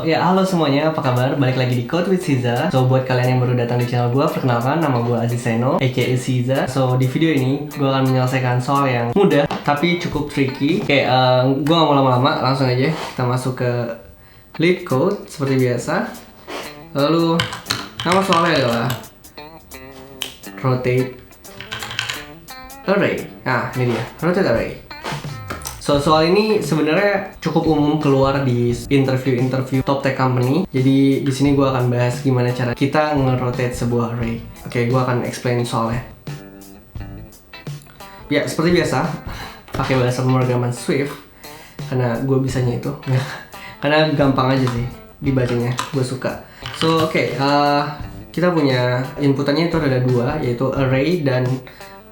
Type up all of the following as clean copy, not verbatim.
Ya, halo semuanya, apa kabar? Balik lagi di Code with Siza. So, buat kalian yang baru datang di channel gue, perkenalkan, nama gue Aziz Seno, aka Siza. So, di video ini, gue akan menyelesaikan soal yang mudah, tapi cukup tricky. Oke, gue gak mau lama-lama, langsung aja kita masuk ke lead code, seperti biasa. Lalu, nama soalnya adalah rotate array. Nah, ini dia, rotate array. So, soal ini sebenarnya cukup umum keluar di interview top tech company. Jadi di sini gue akan bahas gimana cara kita nge-rotate sebuah array. Oke, gue akan explain soalnya. Ya, seperti biasa, pakai bahasa pemrograman Swift karena gue bisanya itu. Karena gampang aja sih dibacanya, gue suka. So, kita punya inputannya itu ada dua, yaitu array dan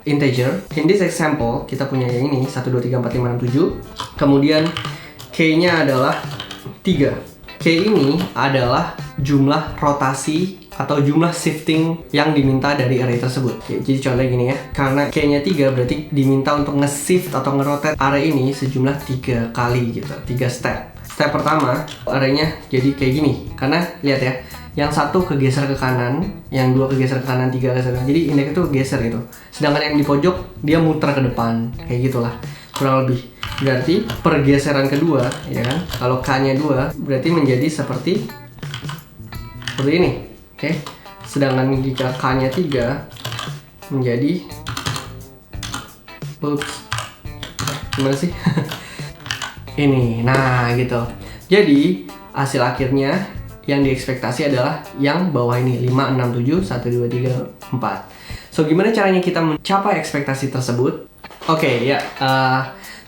integer. In this example, kita punya yang ini 1, 2, 3, 4, 5, 6, 7. Kemudian K-nya adalah 3. K ini adalah jumlah rotasi atau jumlah shifting yang diminta dari array tersebut. Oke, jadi contohnya gini ya. Karena K-nya 3 berarti diminta untuk nge-shift atau nge-rotate array ini sejumlah 3 kali gitu, 3 step. Step pertama, array-nya jadi kayak gini. Karena lihat ya, yang satu kegeser ke kanan, yang dua kegeser ke kanan, tiga kegeser ke kanan. Jadi indeks itu geser gitu. Sedangkan yang di pojok dia muter ke depan, kayak gitulah kurang lebih. Berarti pergeseran kedua, ya kan? Kalau K-nya 2, berarti menjadi seperti ini, oke? Sedangkan jika K-nya 3 menjadi, gimana sih? Ini, nah gitu. Jadi hasil akhirnya yang diekspektasi adalah yang bawah ini 5, 6, 7, 1, 2, 3, 4. So gimana caranya kita mencapai ekspektasi tersebut? Oke, ya.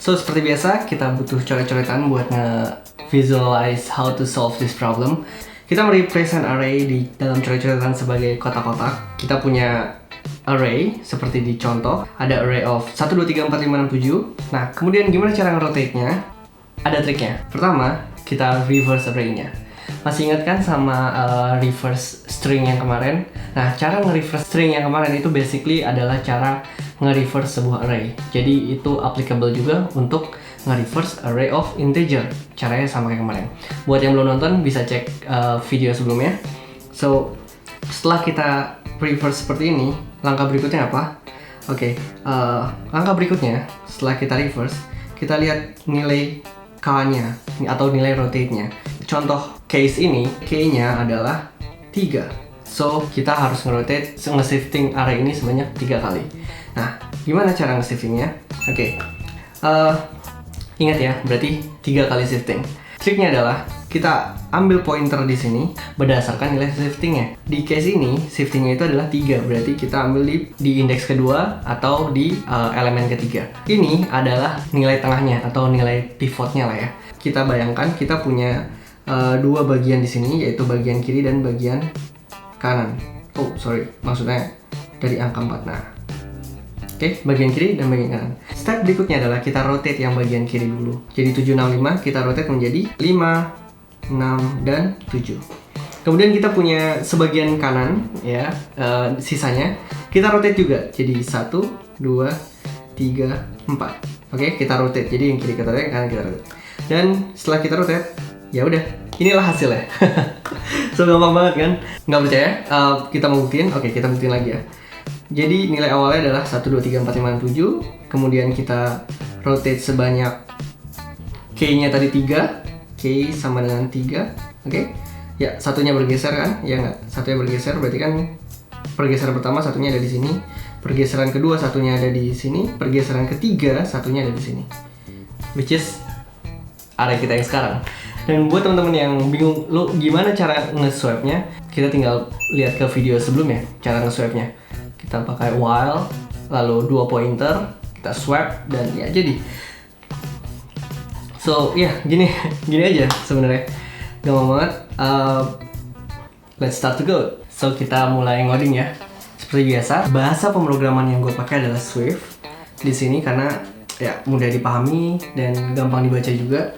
So seperti biasa kita butuh coret-coretan buat nge-visualize how to solve this problem. Kita merepresent array di dalam coret-coretan sebagai kotak-kotak. Kita punya array seperti di contoh, ada array of 1, 2, 3, 4, 5, 6, 7. Nah, kemudian gimana cara nge-rotate-nya? Ada triknya. Pertama, kita reverse array-nya. Masih ingat kan sama reverse string yang kemarin? Nah, cara nge-reverse string yang kemarin itu basically adalah cara nge-reverse sebuah array. Jadi itu applicable juga untuk nge-reverse array of integer. Caranya sama kayak kemarin. Buat yang belum nonton bisa cek video sebelumnya. So, setelah kita reverse seperti ini, langkah berikutnya apa? Oke, langkah berikutnya setelah kita reverse, kita lihat nilai K-nya atau nilai rotate-nya. Contoh case ini, K-nya adalah 3. So, kita harus nge-shifting array ini sebanyak 3 kali. Nah, gimana cara nge-shiftingnya? Oke, ingat ya, berarti 3 kali shifting. Triknya adalah kita ambil pointer di sini berdasarkan nilai shiftingnya. Di case ini, shiftingnya itu adalah 3, berarti kita ambil di indeks kedua atau di elemen ketiga. Ini adalah nilai tengahnya atau nilai pivotnya lah ya. Kita bayangkan kita punya dua bagian di sini, yaitu bagian kiri dan bagian kanan. Oh, sorry, maksudnya dari angka 4. Nah, oke, bagian kiri dan bagian kanan. Step berikutnya adalah kita rotate yang bagian kiri dulu. Jadi 7, 6, 5 kita rotate menjadi 5, 6, dan 7. Kemudian kita punya sebagian kanan ya, sisanya kita rotate juga. Jadi 1, 2, 3, 4. Oke, kita rotate. Jadi yang kiri kita rotate, yang kanan kita rotate. Dan setelah kita rotate, ya udah, inilah hasilnya. So gampang banget kan? Nggak percaya? Kita mau buktiin. Oke, kita buktiin lagi ya. Jadi nilai awalnya adalah 1, 2, 3, 4, 5, 7. Kemudian kita rotate sebanyak K-nya tadi 3. K sama dengan 3. Oke. Ya, satunya bergeser kan? Ya nggak? Satunya bergeser, berarti kan pergeseran pertama satunya ada di sini. Pergeseran kedua satunya ada di sini. Pergeseran ketiga satunya ada di sini. Which is array kita yang sekarang. Dan buat teman-teman yang bingung, lo gimana cara nge-swap-nya? Kita tinggal lihat ke video sebelumnya, cara nge-swap-nya. Kita pakai while, lalu 2 pointer, kita swap, dan ya jadi. So, ya, gini aja sebenarnya. Gampang banget. Let's start to go. So, kita mulai ngoding ya. Seperti biasa, bahasa pemrograman yang gue pakai adalah Swift di sini karena ya mudah dipahami dan gampang dibaca juga.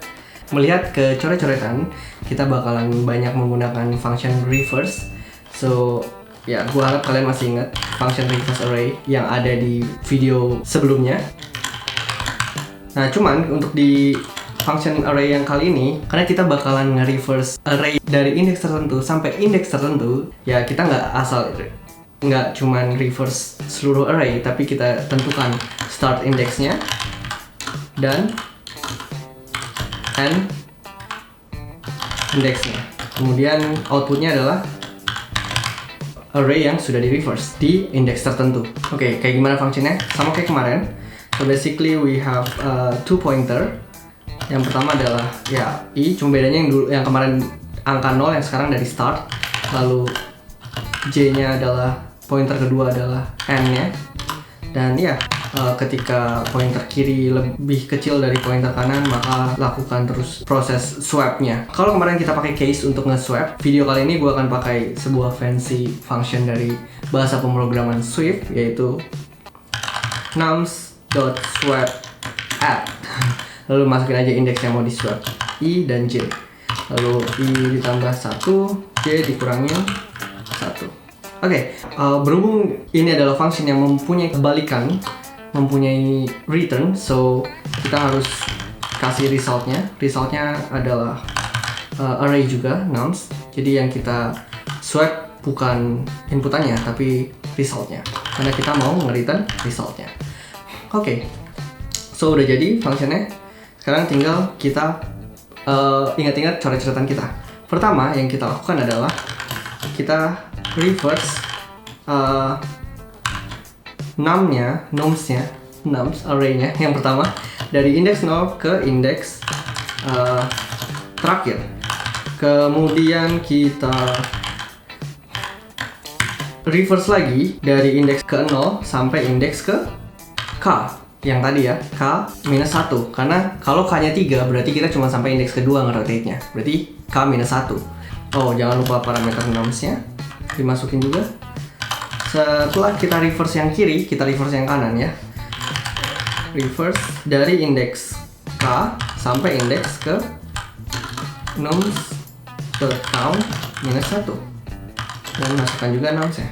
Melihat ke coret-coretan, kita bakalan banyak menggunakan function reverse. So, ya gue harap kalian masih ingat function reverse array yang ada di video sebelumnya. Nah, cuman untuk di function array yang kali ini, karena kita bakalan nge-reverse array dari indeks tertentu sampai indeks tertentu, ya kita nggak cuman reverse seluruh array, tapi kita tentukan start indexnya dan end indexnya. Kemudian outputnya adalah array yang sudah di reverse di indeks tertentu. Oke, kayak gimana fungsinya? Sama kayak kemarin. So basically we have two pointer. Yang pertama adalah ya i, cuma bedanya yang kemarin angka 0, yang sekarang dari start. Lalu j-nya adalah pointer kedua adalah n-nya. Dan ya ketika pointer kiri lebih kecil dari pointer kanan, maka lakukan terus proses swap-nya. Kalau kemarin kita pakai case untuk nge-swap, video kali ini gue akan pakai sebuah fancy function dari bahasa pemrograman Swift, yaitu nums.swap_add. Lalu masukin aja indeks yang mau di swap, i dan j. Lalu i ditambah 1, j dikurangin 1. Oke, berhubung ini adalah function yang mempunyai kebalikan, mempunyai return, so kita harus kasih resultnya. Resultnya adalah array juga, nums. Jadi yang kita swap bukan inputannya, tapi resultnya, karena kita mau nge-return resultnya. Oke, so udah jadi functionnya. Sekarang tinggal kita ingat-ingat coret-coretan kita. Pertama yang kita lakukan adalah kita reverse nums array-nya yang pertama dari indeks 0 ke indeks terakhir. Kemudian kita reverse lagi dari indeks ke 0 sampai indeks ke k yang tadi ya, k minus 1. Karena kalau k-nya 3 berarti kita cuma sampai indeks kedua nge-rotate-nya, berarti k minus 1. Oh, jangan lupa parameter nums-nya dimasukin juga. Setelah kita reverse yang kiri, kita reverse yang kanan ya. Reverse dari indeks k sampai indeks ke nums.count minus 1. Dan masukkan juga nums-nya.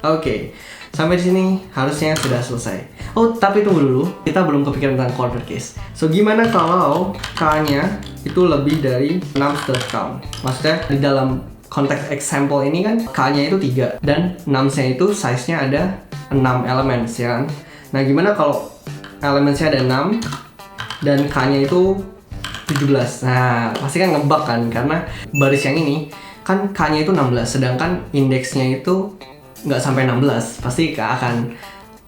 Oke, sampai di sini harusnya sudah selesai. Oh, tapi tunggu dulu, kita belum kepikiran tentang corner case. So, gimana kalau k-nya itu lebih dari nums.count? Maksudnya di dalam konteks example ini kan k-nya itu 3 dan nums-nya itu size-nya ada 6 elements ya kan. Nah, gimana kalau elementsnya ada 6 dan k-nya itu 17? Nah, pasti kan ngebug kan, karena baris yang ini kan k-nya itu 16, sedangkan indeksnya itu nggak sampai 16, pasti akan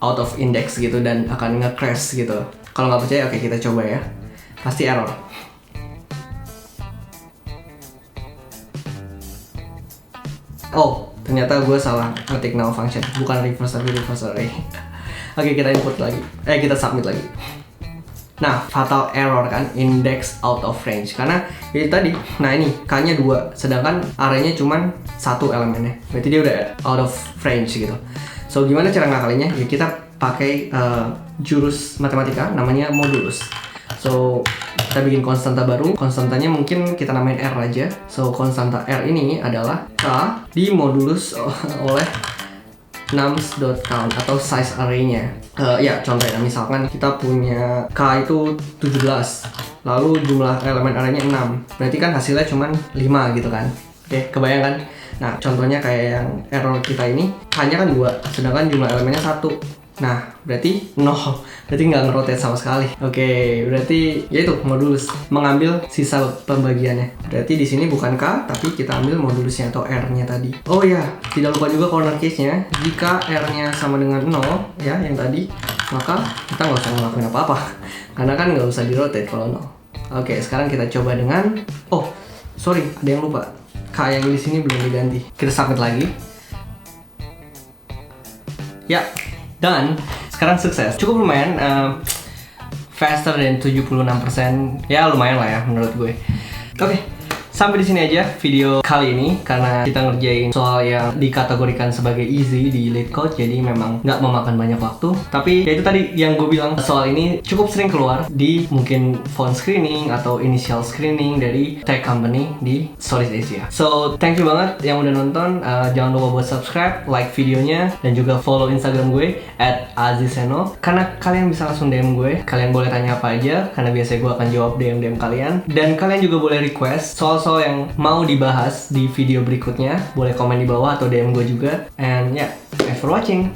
out of index gitu dan akan nge-crash gitu. Kalau nggak percaya, oke kita coba ya. Pasti error. Oh, ternyata gue salah ngetik null function, bukan reverse tapi reverse array. Oke, kita input lagi. Kita submit lagi. Nah, fatal error kan, index out of range. Karena ini tadi, nah ini k-nya 2, sedangkan array-nya cuma 1 elemennya. Berarti dia udah out of range gitu. So, gimana cara ngakalinnya? Ya kita pakai jurus matematika namanya modulus. So, kita bikin konstanta baru. Konstantanya mungkin kita namain R aja. So, konstanta R ini adalah K dimodulus oleh nums.count atau size array-nya. Ya, contohnya misalkan kita punya K itu 17, lalu jumlah elemen array-nya 6. Berarti kan hasilnya cuma 5 gitu kan. Oke, kebayang kan? Nah, contohnya kayak yang error kita ini, K-nya kan 2, sedangkan jumlah elemennya 1. Nah, berarti 0. Berarti nggak nge-rotate sama sekali. Oke, berarti ya itu modulus, mengambil sisa pembagiannya. Berarti di sini bukan K, tapi kita ambil modulusnya atau R-nya tadi. Oh ya, tidak lupa juga corner case-nya. Jika R-nya sama dengan 0, ya, yang tadi, maka kita nggak usah ngelakuin apa-apa. Karena kan nggak usah di-rotate kalau 0. Oke, sekarang kita coba dengan... Oh, sorry, ada yang lupa. K yang di sini belum diganti. Kita submit lagi. Ya, dan sekarang sukses. Cukup lumayan, faster dan 76%. Ya lumayan lah ya menurut gue. Oke, sampai di sini aja video kali ini karena kita ngerjain soal yang dikategorikan sebagai easy di LeetCode, jadi memang nggak memakan banyak waktu. Tapi ya itu tadi yang gue bilang, soal ini cukup sering keluar di mungkin phone screening atau initial screening dari tech company di Southeast Asia. So thank you banget yang udah nonton. Jangan lupa buat subscribe, like videonya, dan juga follow Instagram gue @azizeno. Karena kalian bisa langsung DM gue, kalian boleh tanya apa aja karena biasanya gue akan jawab DM kalian. Dan kalian juga boleh request soal-soal yang mau dibahas di video berikutnya, boleh komen di bawah atau DM gue juga. And yeah, thanks for watching.